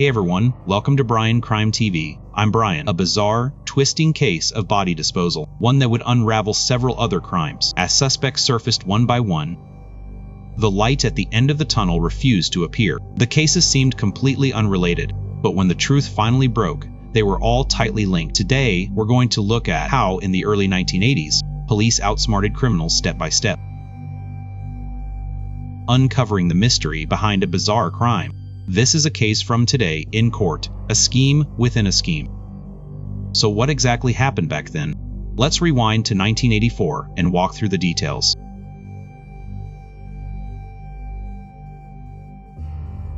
Hey everyone, welcome to Brian Crime TV. I'm Brian. A bizarre, twisting case of body disposal, one that would unravel several other crimes. As suspects surfaced one by one, the light at the end of the tunnel refused to appear. The cases seemed completely unrelated, but when the truth finally broke, they were all tightly linked. Today, we're going to look at how, in the early 1980s, police outsmarted criminals step by step, uncovering the mystery behind a bizarre crime. This is a case from today in court, a scheme within a scheme. So what exactly happened back then? Let's rewind to 1984 and walk through the details.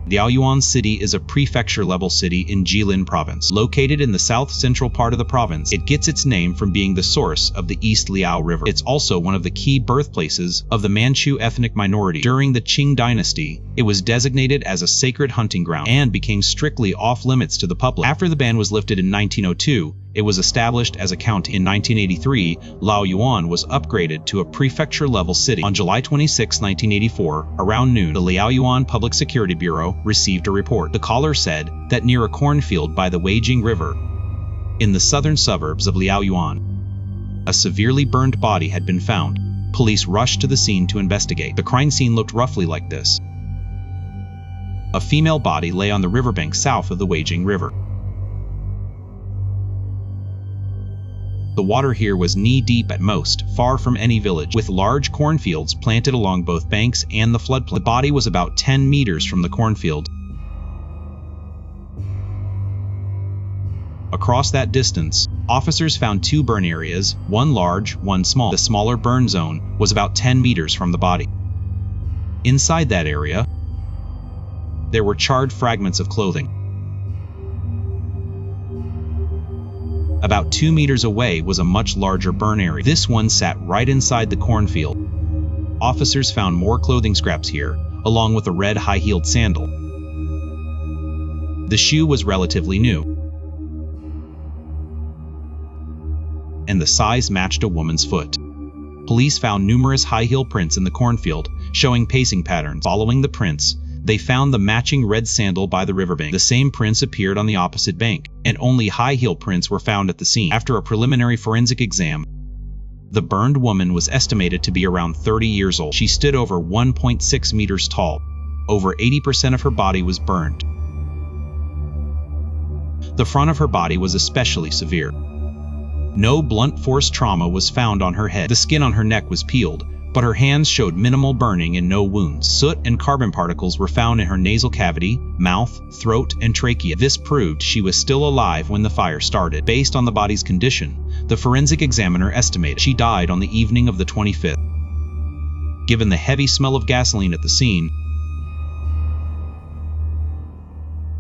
Liaoyuan City is a prefecture-level city in Jilin Province. Located in the south-central part of the province, it gets its name from being the source of the East Liao River. It's also one of the key birthplaces of the Manchu ethnic minority. During the Qing dynasty, it was designated as a sacred hunting ground and became strictly off-limits to the public. After the ban was lifted in 1902, it was established as a county. In 1983, Liaoyuan was upgraded to a prefecture-level city. On July 26, 1984, around noon, the Liaoyuan Public Security Bureau received a report. The caller said that near a cornfield by the Weijing River, in the southern suburbs of Liaoyuan, a severely burned body had been found. Police rushed to the scene to investigate. The crime scene looked roughly like this. A female body lay on the riverbank south of the Weijing River. The water here was knee-deep at most, far from any village, with large cornfields planted along both banks and the floodplain. The body was about 10 meters from the cornfield. Across that distance, officers found two burn areas, one large, one small. The smaller burn zone was about 10 meters from the body. Inside that area, there were charred fragments of clothing. About 2 meters away was a much larger burn area. This one sat right inside the cornfield. Officers found more clothing scraps here, along with a red high-heeled sandal. The shoe was relatively new, and the size matched a woman's foot. Police found numerous high-heel prints in the cornfield, showing pacing patterns. Following the prints, they found the matching red sandal by the riverbank. The same prints appeared on the opposite bank, and only high-heel prints were found at the scene. After a preliminary forensic exam, the burned woman was estimated to be around 30 years old. She stood over 1.6 meters tall. Over 80% of her body was burned. The front of her body was especially severe. No blunt force trauma was found on her head. The skin on her neck was peeled, but her hands showed minimal burning and no wounds. Soot and carbon particles were found in her nasal cavity, mouth, throat, and trachea. This proved she was still alive when the fire started. Based on the body's condition, the forensic examiner estimated she died on the evening of the 25th. Given the heavy smell of gasoline at the scene,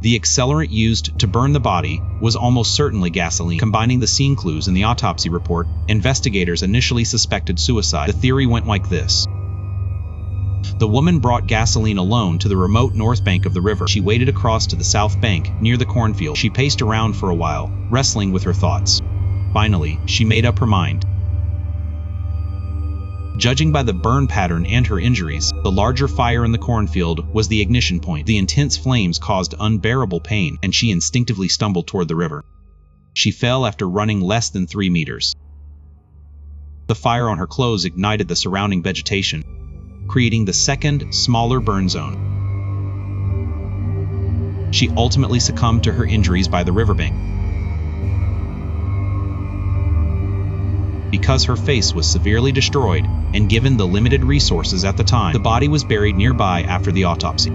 the accelerant used to burn the body was almost certainly gasoline. Combining the scene clues in the autopsy report, investigators initially suspected suicide. The theory went like this. The woman brought gasoline alone to the remote north bank of the river. She waded across to the south bank, near the cornfield. She paced around for a while, wrestling with her thoughts. Finally, she made up her mind. Judging by the burn pattern and her injuries, the larger fire in the cornfield was the ignition point. The intense flames caused unbearable pain, and she instinctively stumbled toward the river. She fell after running less than 3 meters. The fire on her clothes ignited the surrounding vegetation, creating the second, smaller burn zone. She ultimately succumbed to her injuries by the riverbank. Because her face was severely destroyed, and given the limited resources at the time, the body was buried nearby after the autopsy.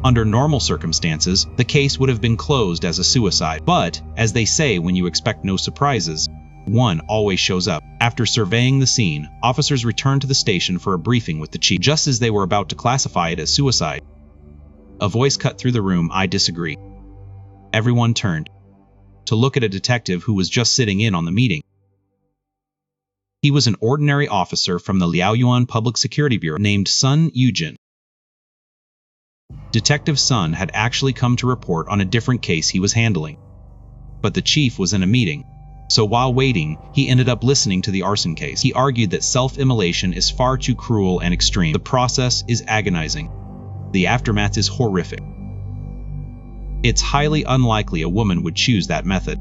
Under normal circumstances, the case would have been closed as a suicide. But, as they say when you expect no surprises, one always shows up. After surveying the scene, officers returned to the station for a briefing with the chief. Just as they were about to classify it as suicide, a voice cut through the room. "I disagree." Everyone turned to look at a detective who was just sitting in on the meeting. He was an ordinary officer from the Liaoyuan Public Security Bureau named Sun Yujin. Detective Sun had actually come to report on a different case he was handling. But the chief was in a meeting, so while waiting, he ended up listening to the arson case. He argued that self-immolation is far too cruel and extreme. The process is agonizing. The aftermath is horrific. It's highly unlikely a woman would choose that method.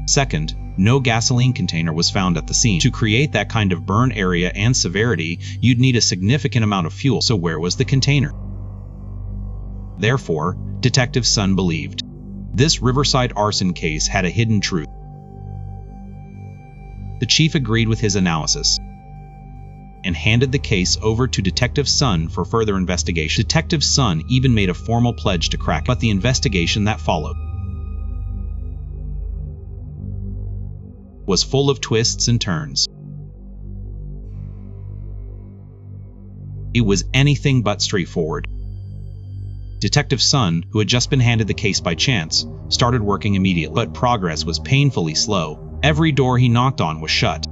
Second, no gasoline container was found at the scene. To create that kind of burn area and severity, you'd need a significant amount of fuel, so where was the container? Therefore, Detective Sun believed this Riverside arson case had a hidden truth. The chief agreed with his analysis and handed the case over to Detective Sun for further investigation. Detective Sun even made a formal pledge to crack it, but the investigation that followed was full of twists and turns. It was anything but straightforward. Detective Sun, who had just been handed the case by chance, started working immediately, but progress was painfully slow. Every door he knocked on was shut.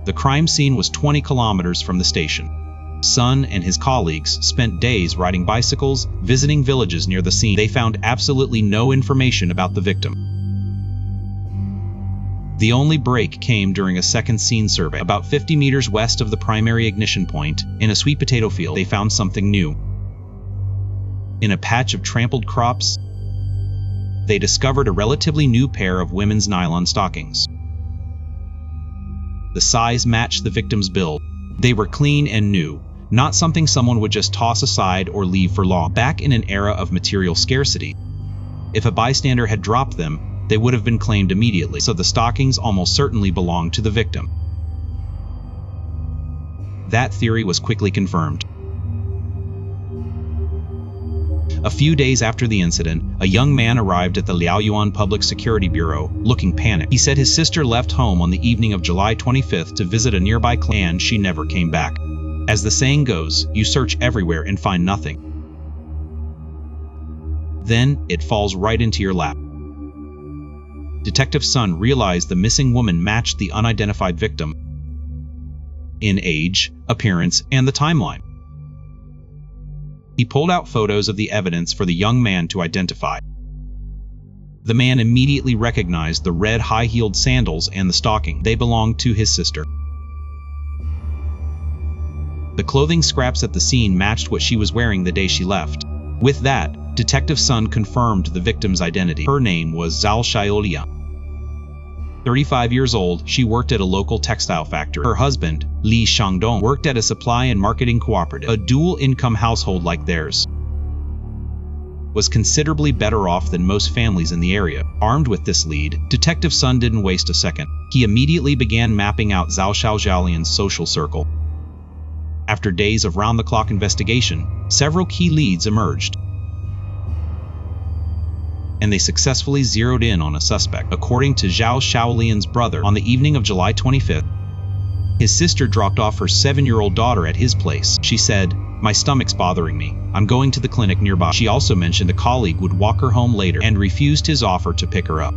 The crime scene was 20 kilometers from the station. Sun and his colleagues spent days riding bicycles, visiting villages near the scene. They found absolutely no information about the victim. The only break came during a second scene survey. About 50 meters west of the primary ignition point, in a sweet potato field, they found something new. In a patch of trampled crops, they discovered a relatively new pair of women's nylon stockings. The size matched the victim's build. They were clean and new, not something someone would just toss aside or leave for long. Back in an era of material scarcity, if a bystander had dropped them, they would have been claimed immediately, so the stockings almost certainly belonged to the victim. That theory was quickly confirmed. A few days after the incident, a young man arrived at the Liaoyuan Public Security Bureau, looking panicked. He said his sister left home on the evening of July 25th to visit a nearby clan, and she never came back. As the saying goes, you search everywhere and find nothing. Then, it falls right into your lap. Detective Sun realized the missing woman matched the unidentified victim in age, appearance, and the timeline. He pulled out photos of the evidence for the young man to identify. The man immediately recognized the red high-heeled sandals and the stocking. They belonged to his sister. The clothing scraps at the scene matched what she was wearing the day she left. With that, Detective Sun confirmed the victim's identity. Her name was Zhao Xiaolian. 35 years old, she worked at a local textile factory. Her husband, Li Shangdong, worked at a supply and marketing cooperative. A dual-income household like theirs was considerably better off than most families in the area. Armed with this lead, Detective Sun didn't waste a second. He immediately began mapping out Zhao Xiaolian's social circle. After days of round-the-clock investigation, several key leads emerged, and they successfully zeroed in on a suspect. According to Zhao Xiaolian's brother, on the evening of July 25th, his sister dropped off her 7-year-old daughter at his place. She said, "My stomach's bothering me. I'm going to the clinic nearby." She also mentioned a colleague would walk her home later and refused his offer to pick her up.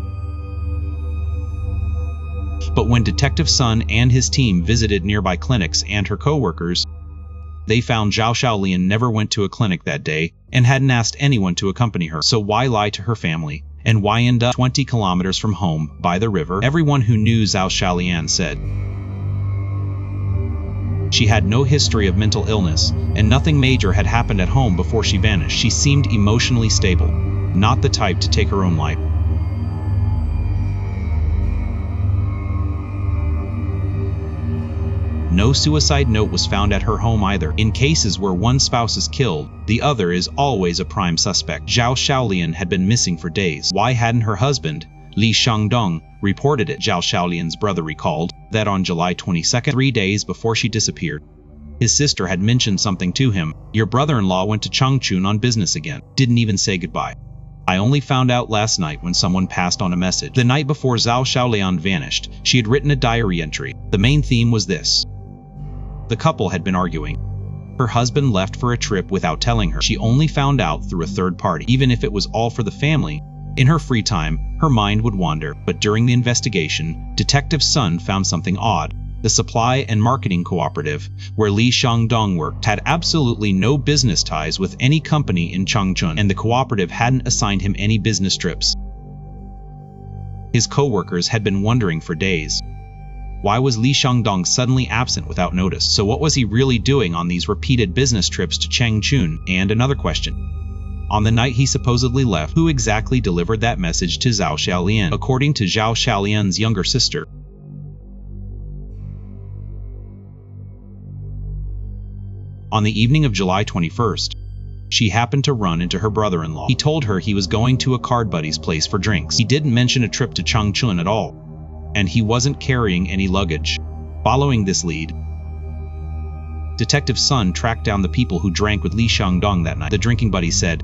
But when Detective Sun and his team visited nearby clinics and her co-workers, they found Zhao Xiaolian never went to a clinic that day and hadn't asked anyone to accompany her. So why lie to her family? And why end up 20 kilometers from home, by the river? Everyone who knew Zhao Xiaolian said she had no history of mental illness, and nothing major had happened at home before she vanished. She seemed emotionally stable, not the type to take her own life. No suicide note was found at her home either. In cases where one spouse is killed, the other is always a prime suspect. Zhao Xiaolian had been missing for days. Why hadn't her husband, Li Shangdong, reported it? Zhao Xiaolian's brother recalled that on July 22nd, 3 days before she disappeared, his sister had mentioned something to him. "Your brother-in-law went to Changchun on business again. Didn't even say goodbye. I only found out last night when someone passed on a message." The night before Zhao Xiaolian vanished, she had written a diary entry. The main theme was this: the couple had been arguing. Her husband left for a trip without telling her. She only found out through a third party. Even if it was all for the family, in her free time, her mind would wander. But during the investigation, Detective Sun found something odd. The supply and marketing cooperative, where Li Shangdong worked, had absolutely no business ties with any company in Changchun, and the cooperative hadn't assigned him any business trips. His co-workers had been wondering for days. Why was Li Shangdong suddenly absent without notice? So what was he really doing on these repeated business trips to Changchun? And another question. On the night he supposedly left, who exactly delivered that message to Zhao Xiaolian? According to Zhao Xiaolian's younger sister, on the evening of July 21st, she happened to run into her brother-in-law. He told her he was going to a card buddy's place for drinks. He didn't mention a trip to Changchun at all, and he wasn't carrying any luggage. Following this lead, Detective Sun tracked down the people who drank with Li Shangdong that night. The drinking buddy said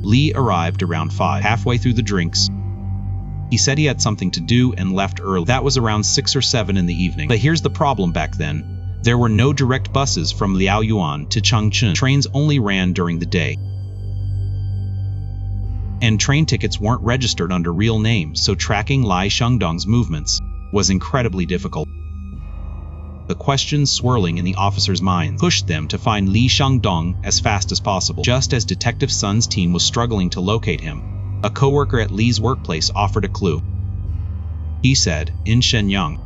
Li arrived around 5, halfway through the drinks. He said he had something to do and left early. That was around 6 or 7 in the evening. But here's the problem back then. There were no direct buses from Liaoyuan to Changchun. Trains only ran during the day. And train tickets weren't registered under real names, so tracking Li Shangdong's movements was incredibly difficult. The questions swirling in the officers' minds pushed them to find Li Shangdong as fast as possible. Just as Detective Sun's team was struggling to locate him, a coworker at Li's workplace offered a clue. He said, "In Shenyang,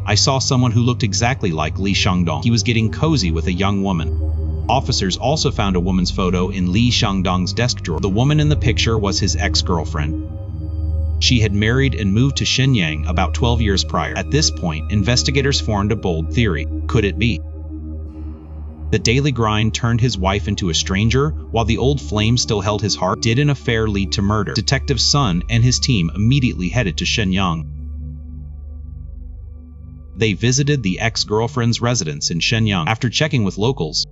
I saw someone who looked exactly like Li Shangdong. He was getting cozy with a young woman." Officers also found a woman's photo in Li Shangdong's desk drawer. The woman in the picture was his ex-girlfriend. She had married and moved to Shenyang about 12 years prior. At this point, investigators formed a bold theory. Could it be the daily grind turned his wife into a stranger, while the old flame still held his heart? Did an affair lead to murder? Detective Sun and his team immediately headed to Shenyang. They visited the ex-girlfriend's residence in Shenyang. After checking with locals,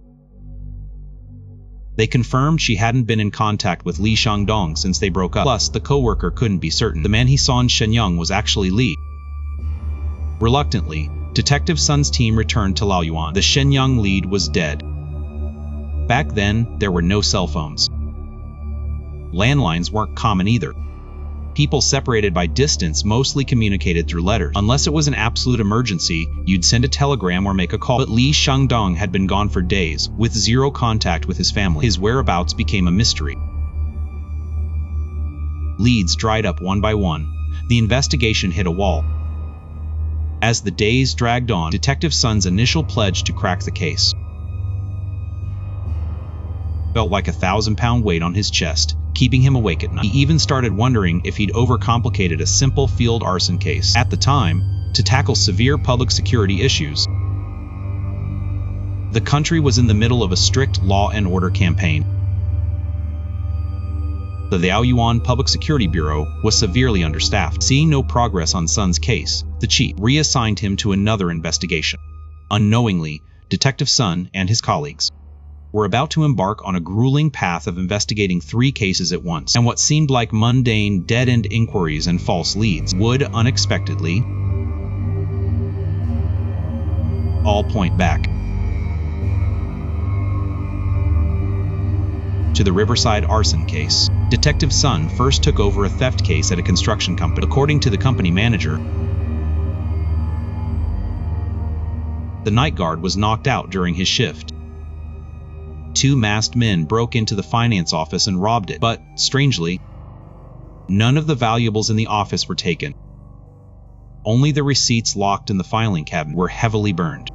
they confirmed she hadn't been in contact with Li Shangdong since they broke up. Plus, the co-worker couldn't be certain the man he saw in Shenyang was actually Li. Reluctantly, Detective Sun's team returned to Liaoyuan. The Shenyang lead was dead. Back then, there were no cell phones. Landlines weren't common either. People separated by distance mostly communicated through letters. Unless it was an absolute emergency, you'd send a telegram or make a call. But Li Shangdong had been gone for days, with zero contact with his family. His whereabouts became a mystery. Leads dried up one by one. The investigation hit a wall. As the days dragged on, Detective Sun's initial pledge to crack the case felt like a 1,000-pound weight on his chest, keeping him awake at night. He even started wondering if he'd overcomplicated a simple field arson case. At the time, to tackle severe public security issues, the country was in the middle of a strict law and order campaign. The Liaoyuan Public Security Bureau was severely understaffed. Seeing no progress on Sun's case, the chief reassigned him to another investigation. Unknowingly, Detective Sun and his colleagues were about to embark on a grueling path of investigating 3 cases at once, and what seemed like mundane, dead-end inquiries and false leads would unexpectedly all point back to the Riverside arson case. Detective Sun first took over a theft case at a construction company. According to the company manager, the night guard was knocked out during his shift. 2 masked men broke into the finance office and robbed it, but, strangely, none of the valuables in the office were taken. Only the receipts locked in the filing cabinet were heavily burned.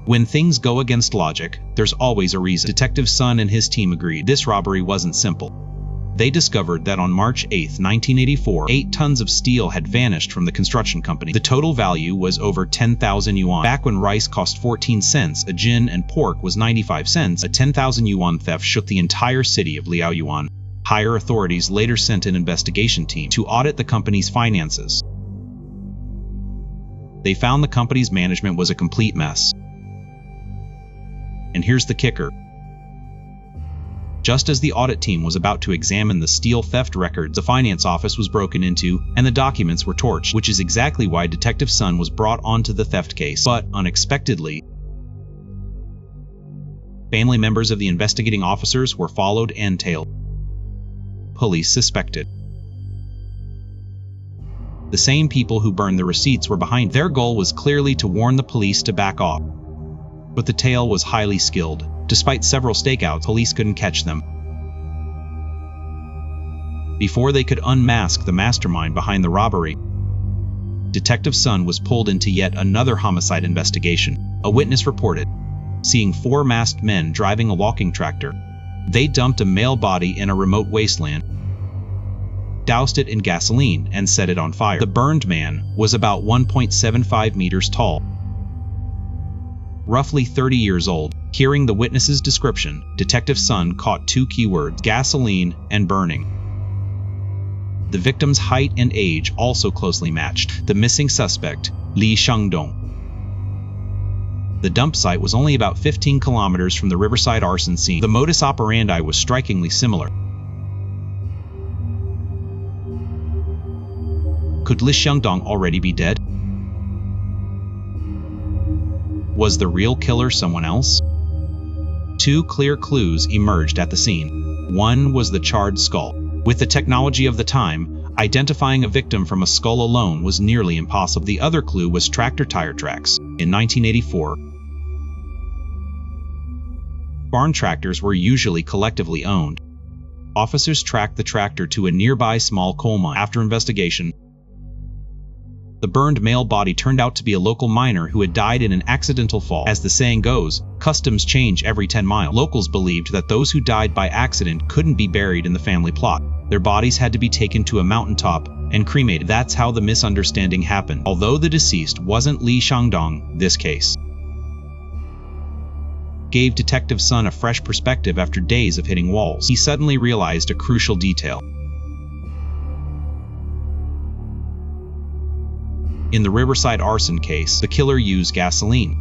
When things go against logic, there's always a reason. Detective Sun and his team agreed this robbery wasn't simple. They discovered that on March 8, 1984, 8 tons of steel had vanished from the construction company. The total value was over 10,000 yuan. Back when rice cost 14 cents a jin and pork was 95 cents, a 10,000 yuan theft shook the entire city of Liaoyuan. Higher authorities later sent an investigation team to audit the company's finances. They found the company's management was a complete mess. And here's the kicker. Just as the audit team was about to examine the steel theft records, the finance office was broken into and the documents were torched, which is exactly why Detective Sun was brought onto the theft case. But, unexpectedly, family members of the investigating officers were followed and tailed. Police suspected the same people who burned the receipts were behind. Their goal was clearly to warn the police to back off. But the tale was highly skilled. Despite several stakeouts, police couldn't catch them. before they could unmask the mastermind behind the robbery. Detective Sun was pulled into yet another homicide investigation. A witness reported seeing 4 masked men driving a walking tractor. They dumped a male body in a remote wasteland, doused it in gasoline, and set it on fire. The burned man was about 1.75 meters tall, roughly 30 years old. Hearing the witness's description, Detective Sun caught 2 keywords: gasoline and burning. The victim's height and age also closely matched the missing suspect, Li Shangdong. The dump site was only about 15 kilometers from the riverside arson scene. The modus operandi was strikingly similar. Could Li Shangdong already be dead? Was the real killer someone else? 2 clear clues emerged at the scene. One was the charred skull. With the technology of the time, identifying a victim from a skull alone was nearly impossible. The other clue was tractor tire tracks. In 1984, barn tractors were usually collectively owned. Officers tracked the tractor to a nearby small coal mine. After investigation, the burned male body turned out to be a local miner who had died in an accidental fall. As the saying goes, customs change every 10 miles. Locals believed that those who died by accident couldn't be buried in the family plot. Their bodies had to be taken to a mountaintop and cremated. That's how the misunderstanding happened. Although the deceased wasn't Li Shangdong, this case gave Detective Sun a fresh perspective after days of hitting walls. He suddenly realized a crucial detail. In the Riverside arson case, the killer used gasoline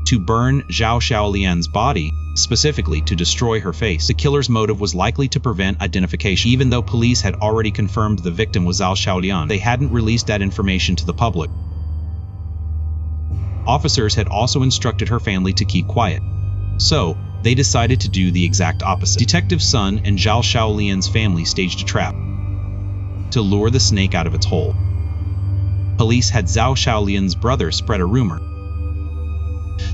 to burn Zhao Xiaolian's body, specifically to destroy her face. The killer's motive was likely to prevent identification. Even though police had already confirmed the victim was Zhao Xiaolian, they hadn't released that information to the public. Officers had also instructed her family to keep quiet. So, they decided to do the exact opposite. Detective Sun and Zhao Xiaolian's family staged a trap to lure the snake out of its hole. Police had Zhao Xiaolian's brother spread a rumor.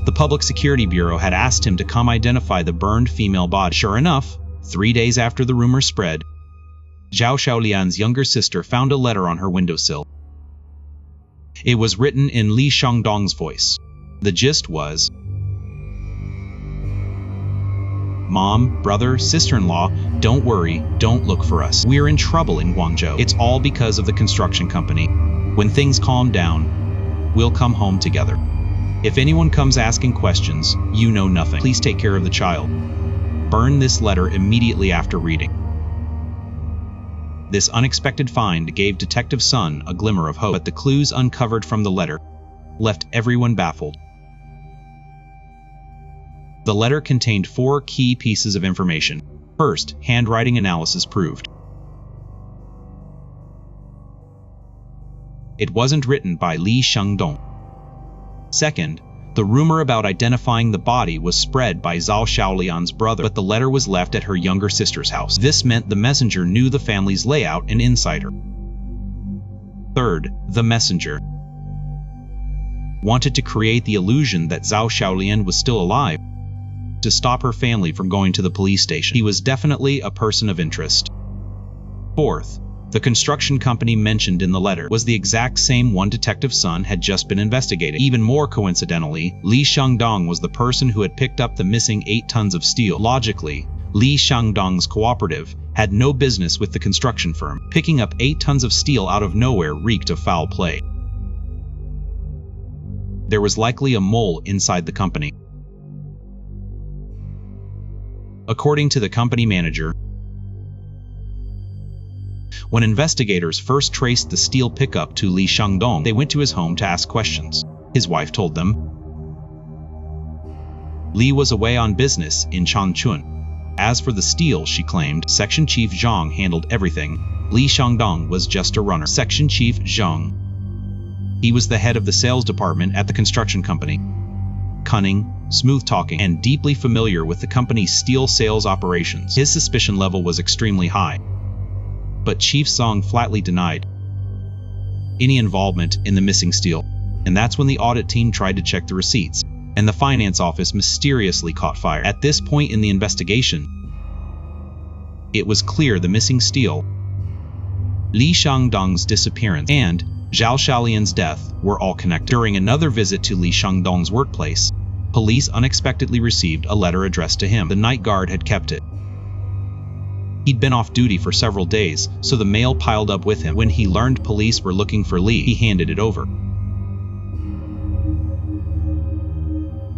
The Public Security Bureau had asked him to come identify the burned female body. Sure enough, 3 days after the rumor spread, Zhao Xiaolian's younger sister found a letter on her windowsill. It was written in Li Shangdong's voice. The gist was, "Mom, brother, sister-in-law, don't worry, don't look for us. We're in trouble in Guangzhou. It's all because of the construction company. When things calm down, we'll come home together. If anyone comes asking questions, you know nothing. Please take care of the child." Burn this letter immediately after reading. This unexpected find gave Detective Sun a glimmer of hope, but the clues uncovered from the letter left everyone baffled. The letter contained 4 key pieces of information. First, handwriting analysis proved it wasn't written by Li Shangdong. Second, the rumor about identifying the body was spread by Zhao Xiaolian's brother, but the letter was left at her younger sister's house. This meant the messenger knew the family's layout and insider. Third, the messenger wanted to create the illusion that Zhao Xiaolian was still alive to stop her family from going to the police station. He was definitely a person of interest. Fourth, the construction company mentioned in the letter was the exact same one Detective Sun had just been investigating. Even more coincidentally, Li Shangdong was the person who had picked up the missing 8 tons of steel. Logically, Li Shangdong's cooperative had no business with the construction firm. Picking up 8 tons of steel out of nowhere reeked of foul play. There was likely a mole inside the company. According to the company manager, when investigators first traced the steel pickup to Li Shangdong, they went to his home to ask questions. His wife told them Li was away on business in Changchun. As for the steel, she claimed, Section Chief Zhang handled everything. Li Shangdong was just a runner. Section Chief Zhang. He was the head of the sales department at the construction company. Cunning, smooth-talking, and deeply familiar with the company's steel sales operations. His suspicion level was extremely high. But Chief Zhang flatly denied any involvement in the missing steel. And that's when the audit team tried to check the receipts, and the finance office mysteriously caught fire. At this point in the investigation, It was clear the missing steel, Li Shangdong's disappearance, and Zhao Xiaolian's death were all connected. During another visit to Li Shangdong's workplace, police unexpectedly received a letter addressed to him. The night guard had kept it. He'd been off duty for several days, so the mail piled up with him. When he learned police were looking for Li, he handed it over.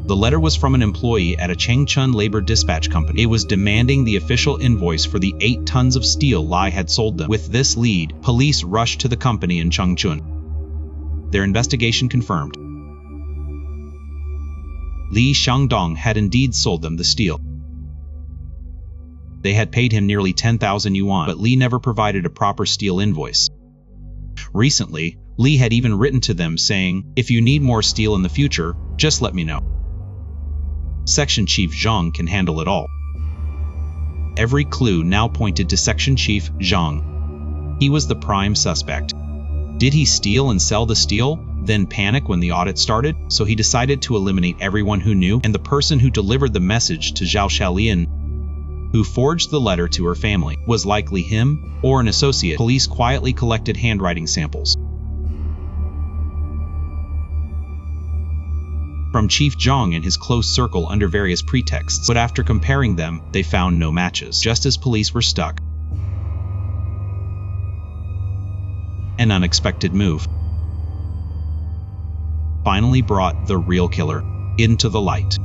The letter was from an employee at a Changchun labor dispatch company. It was demanding the official invoice for the 8 tons of steel Li had sold them. With this lead, police rushed to the company in Changchun. Their investigation confirmed Li Shangdong had indeed sold them the steel. They had paid him nearly 10,000 yuan, but Li never provided a proper steel invoice. Recently, Li had even written to them saying, "If you need more steel in the future, just let me know." Section Chief Zhang can handle it all. Every clue now pointed to Section Chief Zhang. He was the prime suspect. Did he steal and sell the steel, then panic when the audit started? So he decided to eliminate everyone who knew, and the person who delivered the message to Zhao Xiaolian, who forged the letter to her family, was likely him or an associate. Police quietly collected handwriting samples from Chief Zhang and his close circle under various pretexts, but after comparing them, they found no matches. Just as police were stuck, an unexpected move finally brought the real killer into the light.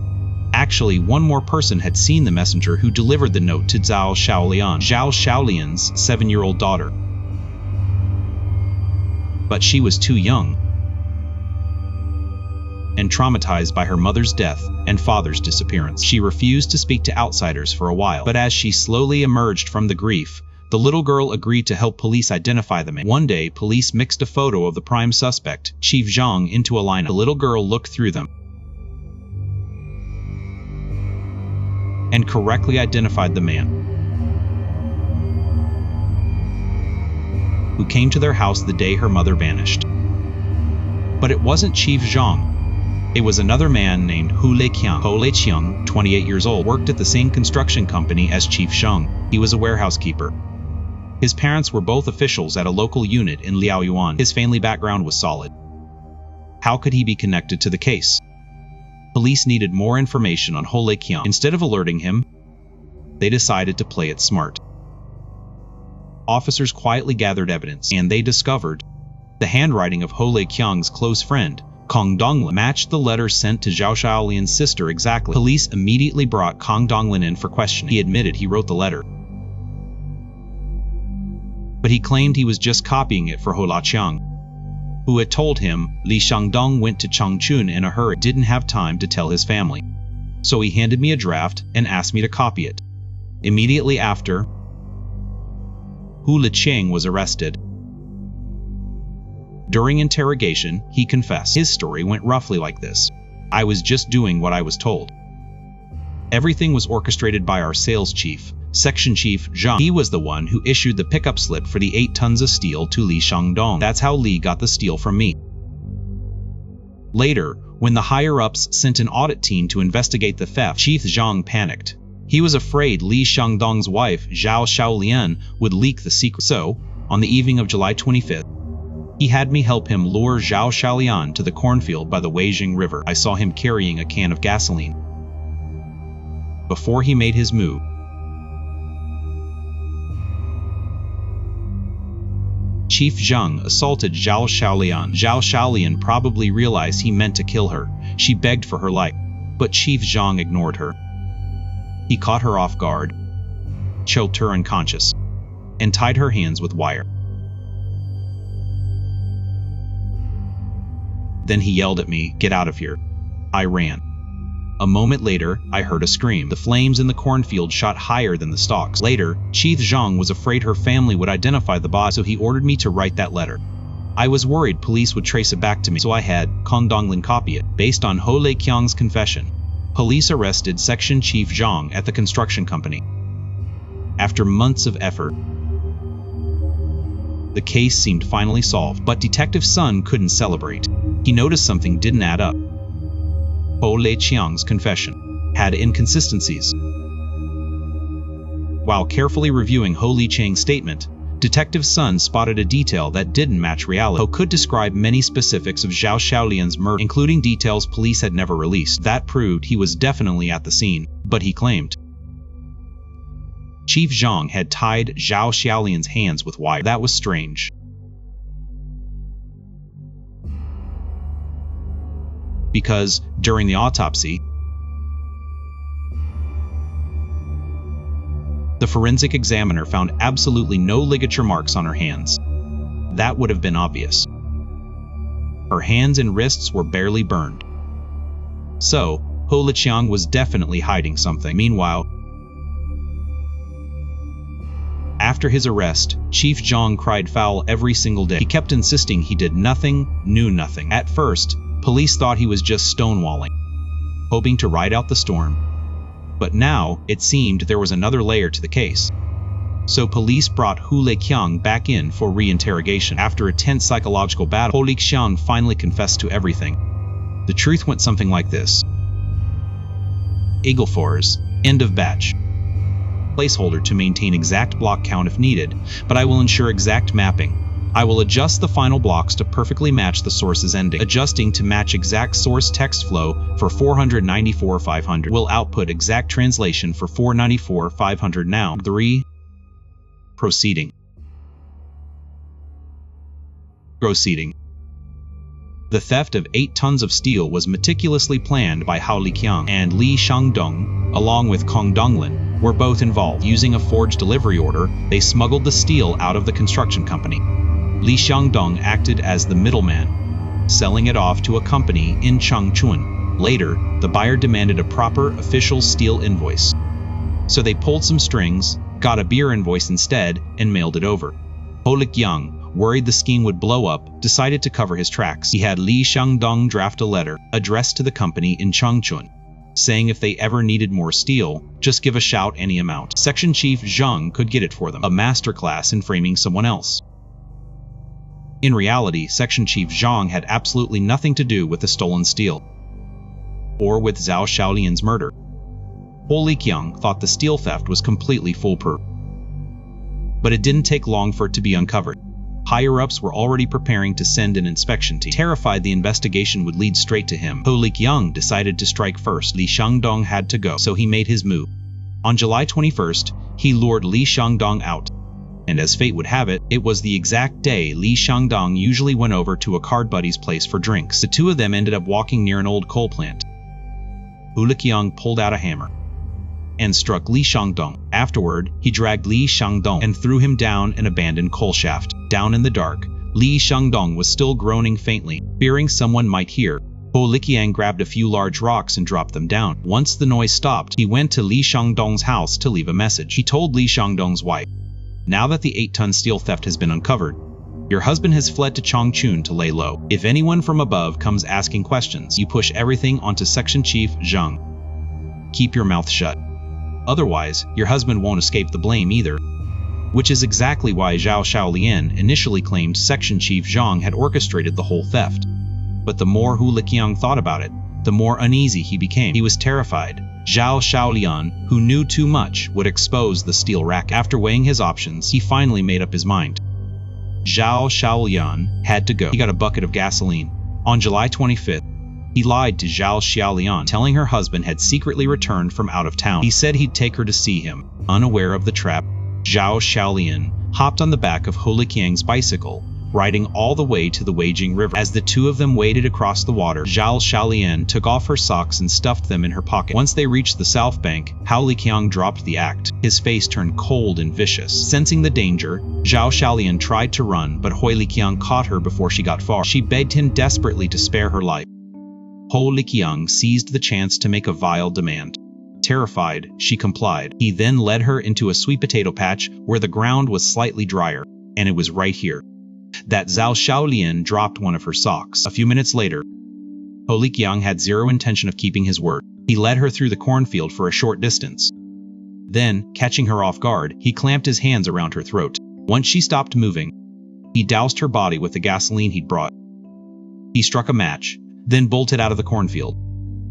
Actually, one more person had seen the messenger who delivered the note to Zhao Xiaolian, Zhao Xiaolian's 7-year-old daughter. But she was too young and traumatized by her mother's death and father's disappearance. She refused to speak to outsiders for a while, but as she slowly emerged from the grief, the little girl agreed to help police identify the man. One day, police mixed a photo of the prime suspect, Chief Zhang, into a lineup. The little girl looked through them and correctly identified the man who came to their house the day her mother vanished. But it wasn't Chief Zhang. It was another man named Hu Leiqiang. Hu Leiqiang, 28 years old, worked at the same construction company as Chief Zhang. He was a warehouse keeper. His parents were both officials at a local unit in Liaoyuan. His family background was solid. How could he be connected to the case? Police needed more information on Hu Leiqiang. Instead of alerting him, they decided to play it smart. Officers quietly gathered evidence, and they discovered the handwriting of Hu Leiqiang's close friend, Kong Donglin, matched the letter sent to Zhao Xiaolian's sister exactly. Police immediately brought Kong Donglin in for questioning. He admitted he wrote the letter, but he claimed he was just copying it for Hu Leiqiang, who had told him Li Shangdong went to Changchun in a hurry, didn't have time to tell his family. So he handed me a draft and asked me to copy it. Immediately after, Hu Leiqiang was arrested. During interrogation, he confessed. His story went roughly like this: "I was just doing what I was told. Everything was orchestrated by our sales chief, Section Chief Zhang. He was the one who issued the pickup slip for the 8 tons of steel to Li Shangdong. That's how Li got the steel from me." Later, when the higher-ups sent an audit team to investigate the theft, Chief Zhang panicked. He was afraid Li Shangdong's wife, Zhao Xiaolian, would leak the secret. So, on the evening of July 25th, he had me help him lure Zhao Xiaolian to the cornfield by the Weijing River. I saw him carrying a can of gasoline. Before he made his move, Chief Zhang assaulted Zhao Xiaolian. Zhao Xiaolian probably realized he meant to kill her. She begged for her life, but Chief Zhang ignored her. He caught her off guard, choked her unconscious, and tied her hands with wire. Then he yelled at me, "Get out of here." I ran. A moment later, I heard a scream. The flames in the cornfield shot higher than the stalks. Later, Chief Zhang was afraid her family would identify the body, so he ordered me to write that letter. I was worried police would trace it back to me, so I had Kong Donglin copy it. Based on Hu Leiqiang's confession, police arrested Section Chief Zhang at the construction company. After months of effort, the case seemed finally solved, but Detective Sun couldn't celebrate. He noticed something didn't add up. Hu Leiqiang's confession had inconsistencies. While carefully reviewing Ho Liqiang's statement, Detective Sun spotted a detail that didn't match reality. Ho could describe many specifics of Zhao Xiaolian's murder, including details police had never released. That proved he was definitely at the scene, but he claimed Chief Zhang had tied Zhao Xiaolian's hands with wire. That was strange. Because, during the autopsy, the forensic examiner found absolutely no ligature marks on her hands. That would have been obvious. Her hands and wrists were barely burned. So, Ho Liqiang was definitely hiding something. Meanwhile, after his arrest, Chief Zhang cried foul every single day. He kept insisting he did nothing, knew nothing. At first, police thought he was just stonewalling, hoping to ride out the storm. But now, it seemed there was another layer to the case. So police brought Ho Liqiang back in for re-interrogation. After a tense psychological battle, Ho Liqiang finally confessed to everything. The truth went something like this. Eagle 4's end of batch. Placeholder to maintain exact block count if needed, but I will ensure exact mapping. I will adjust the final blocks to perfectly match the source's ending. Adjusting to match exact source text flow for 494,500 will output exact translation for 494,500 now. 3. Proceeding. The theft of 8 tons of steel was meticulously planned by Hao Liqiang, and Li Shangdong, along with Kong Donglin, were both involved. Using a forged delivery order, they smuggled the steel out of the construction company. Li Shangdong acted as the middleman, selling it off to a company in Changchun. Later, the buyer demanded a proper official steel invoice. So they pulled some strings, got a beer invoice instead, and mailed it over. Ho Liqiang, worried the scheme would blow up, decided to cover his tracks. He had Li Shangdong draft a letter addressed to the company in Changchun, saying if they ever needed more steel, just give a shout any amount. Section Chief Zhang could get it for them. A masterclass in framing someone else. In reality, Section Chief Zhang had absolutely nothing to do with the stolen steel, or with Zhao Xiaolian's murder. Ho Liqiang thought the steel theft was completely foolproof. But it didn't take long for it to be uncovered. Higher-ups were already preparing to send an inspection team. Terrified the investigation would lead straight to him, Ho Liqiang decided to strike first. Li Shangdong had to go, so he made his move. On July 21st, he lured Li Shangdong out. And as fate would have it, it was the exact day Li Shangdong usually went over to a card buddy's place for drinks. The two of them ended up walking near an old coal plant. Ho Liqiang pulled out a hammer and struck Li Shangdong. Afterward, he dragged Li Shangdong and threw him down an abandoned coal shaft. Down in the dark, Li Shangdong was still groaning faintly, fearing someone might hear. Ho Liqiang grabbed a few large rocks and dropped them down. Once the noise stopped, he went to Li Shangdong's house to leave a message. He told Li Shangdong's wife, "Now that the 8-ton steel theft has been uncovered, your husband has fled to Changchun to lay low. If anyone from above comes asking questions, you push everything onto Section Chief Zhang. Keep your mouth shut. Otherwise, your husband won't escape the blame either." Which is exactly why Zhao Xiaolian initially claimed Section Chief Zhang had orchestrated the whole theft. But the more Ho Liqiang thought about it, the more uneasy he became. He was terrified Zhao Xiaolian, who knew too much, would expose the steel racket. After weighing his options, he finally made up his mind. Zhao Xiaolian had to go. He got a bucket of gasoline. On July 25th, he lied to Zhao Xiaolian, telling her husband had secretly returned from out of town. He said he'd take her to see him. Unaware of the trap, Zhao Xiaolian hopped on the back of Ho Liqiang's bicycle, riding all the way to the Weijing River. As the two of them waded across the water, Zhao Xiaolian took off her socks and stuffed them in her pocket. Once they reached the south bank, Ho Liqiang dropped the act. His face turned cold and vicious. Sensing the danger, Zhao Xiaolian tried to run, but Ho Liqiang caught her before she got far. She begged him desperately to spare her life. Ho Liqiang seized the chance to make a vile demand. Terrified, she complied. He then led her into a sweet potato patch where the ground was slightly drier, and it was right here that Zhao Xiaolian dropped one of her socks. A few minutes later, Ho Liqiang had zero intention of keeping his word. He led her through the cornfield for a short distance. Then, catching her off guard, he clamped his hands around her throat. Once she stopped moving, he doused her body with the gasoline he'd brought. He struck a match, then bolted out of the cornfield.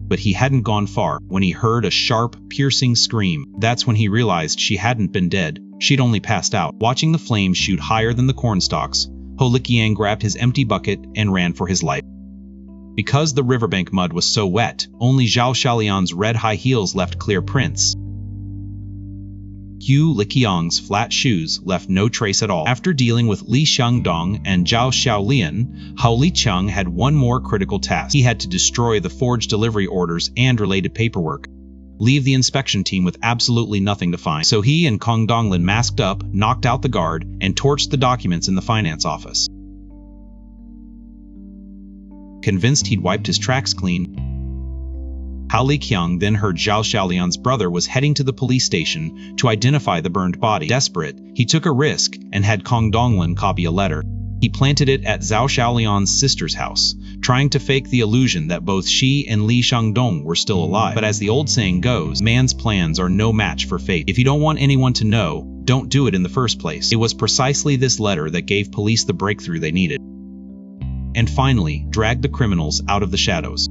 But he hadn't gone far when he heard a sharp, piercing scream. That's when he realized she hadn't been dead. She'd only passed out. Watching the flames shoot higher than the cornstalks, Ho Liaoyuan grabbed his empty bucket and ran for his life. Because the riverbank mud was so wet, only Zhao Xiaolian's red high heels left clear prints. Ho Liaoyuan's flat shoes left no trace at all. After dealing with Li Shangdong and Zhao Xiaolian, Hao Liqiang had one more critical task. He had to destroy the forged delivery orders and related paperwork. Leave the inspection team with absolutely nothing to find. So he and Kong Donglin masked up, knocked out the guard, and torched the documents in the finance office. Convinced he'd wiped his tracks clean, Hao Liqiang then heard Zhao Xiaolian's brother was heading to the police station to identify the burned body. Desperate, he took a risk and had Kong Donglin copy a letter. He planted it at Zhao Xiaolian's sister's house, trying to fake the illusion that both she and Li Shangdong were still alive. But as the old saying goes, man's plans are no match for fate. If you don't want anyone to know, don't do it in the first place. It was precisely this letter that gave police the breakthrough they needed. And finally, dragged the criminals out of the shadows.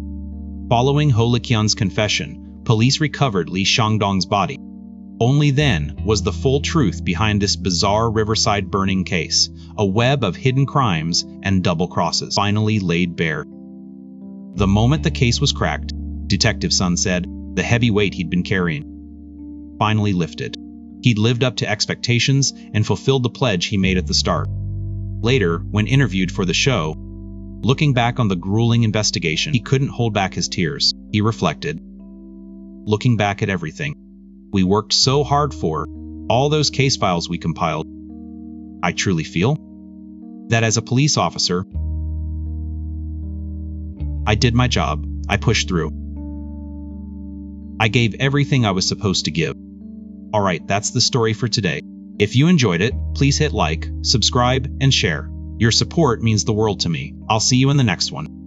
Following Ho Liqiang's confession, police recovered Li Shangdong's body. Only then was the full truth behind this bizarre riverside burning case, a web of hidden crimes and double crosses, finally laid bare. The moment the case was cracked, Detective Sun said, the heavy weight he'd been carrying finally lifted. He'd lived up to expectations and fulfilled the pledge he made at the start. Later, when interviewed for the show, looking back on the grueling investigation, he couldn't hold back his tears. He reflected, looking back at everything we worked so hard for, all those case files we compiled, I truly feel that as a police officer, I did my job. I pushed through. I gave everything I was supposed to give. Alright, that's the story for today. If you enjoyed it, please hit like, subscribe, and share. Your support means the world to me. I'll see you in the next one.